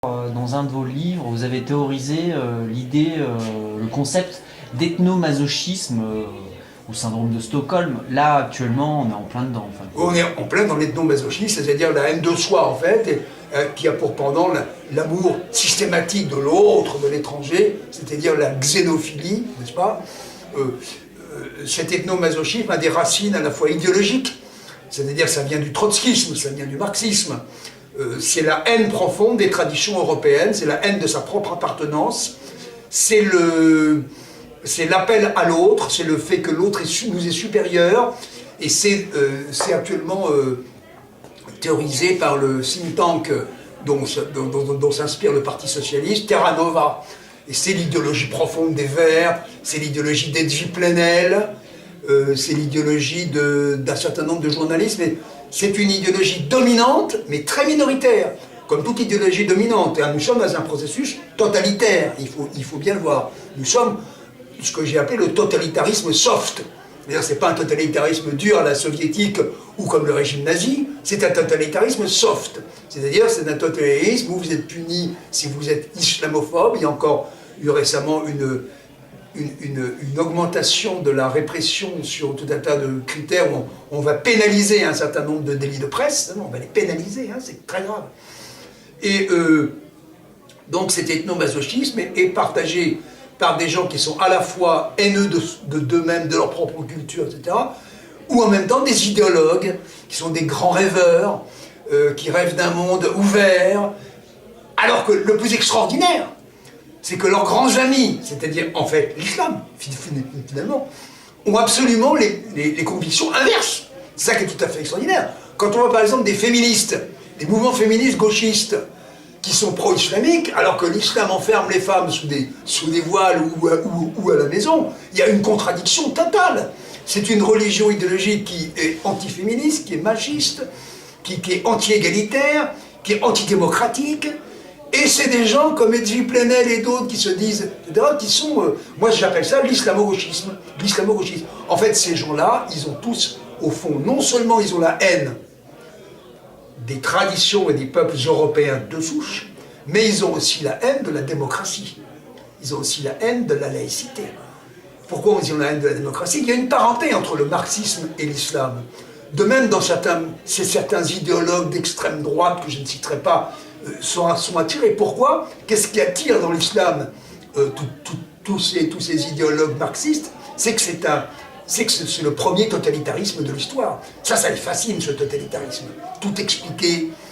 Dans un de vos livres, vous avez théorisé le concept d'ethnomasochisme ou syndrome de Stockholm. Là, actuellement, on est en plein dedans. En fin de On compte. est en plein dans l'ethnomasochisme, c'est-à-dire la haine de soi, en fait, qui a pour pendant l'amour systématique de l'autre, de l'étranger, c'est-à-dire la xénophilie, n'est-ce pas? Cet ethnomasochisme a des racines à la fois idéologiques, c'est-à-dire ça vient du trotskisme, ça vient du marxisme. C'est la haine profonde des traditions européennes, c'est la haine de sa propre appartenance, c'est l'appel à l'autre, c'est le fait que l'autre nous est supérieur, et c'est actuellement théorisé par le think tank dont s'inspire le Parti Socialiste, Terra Nova. Et c'est l'idéologie profonde des Verts, c'est l'idéologie d'Edwy Plenel, c'est l'idéologie d'un certain nombre de journalistes, mais c'est une idéologie dominante, mais très minoritaire, comme toute idéologie dominante. Nous sommes dans un processus totalitaire, il faut bien le voir. Nous sommes ce que j'ai appelé le totalitarisme soft. C'est-à-dire, c'est pas un totalitarisme dur à la soviétique ou comme le régime nazi, c'est un totalitarisme soft. C'est-à-dire, c'est un totalitarisme où vous êtes puni si vous êtes islamophobe. Il y a encore eu récemment une augmentation de la répression sur tout un tas de critères où on va pénaliser un certain nombre de délits de presse. Non, on va les pénaliser, hein, c'est très grave. Et donc cet ethnomasochisme est partagé par des gens qui sont à la fois haineux d'eux-mêmes, de leur propre culture, etc., ou en même temps des idéologues, qui sont des grands rêveurs, qui rêvent d'un monde ouvert, alors que le plus extraordinaire, c'est que leurs grands amis, c'est-à-dire en fait l'islam, finalement, ont absolument les convictions inverses. C'est ça qui est tout à fait extraordinaire. Quand on voit par exemple des féministes, des mouvements féministes gauchistes, qui sont pro-islamiques, alors que l'islam enferme les femmes sous des voiles ou à la maison, il y a une contradiction totale. C'est une religion idéologique qui est antiféministe, qui est machiste, qui est anti-égalitaire, qui est antidémocratique, et c'est des gens comme Edwy Plenel et d'autres qui se disent, etc., qui sont, moi j'appelle ça l'islamo-gauchisme. L'islamo-gauchisme. En fait, ces gens-là, ils ont tous, au fond, non seulement ils ont la haine des traditions et des peuples européens de souche, mais ils ont aussi la haine de la démocratie. Ils ont aussi la haine de la laïcité. Pourquoi ils ont la haine de la démocratie? Il y a une parenté entre le marxisme et l'islam. De même, dans certains idéologues d'extrême droite, que je ne citerai pas, sont attirés. Pourquoi? Qu'est-ce qui attire dans l'islam tous ces idéologues marxistes? C'est que c'est le premier totalitarisme de l'histoire. Ça les fascine, ce totalitarisme. Tout expliquer,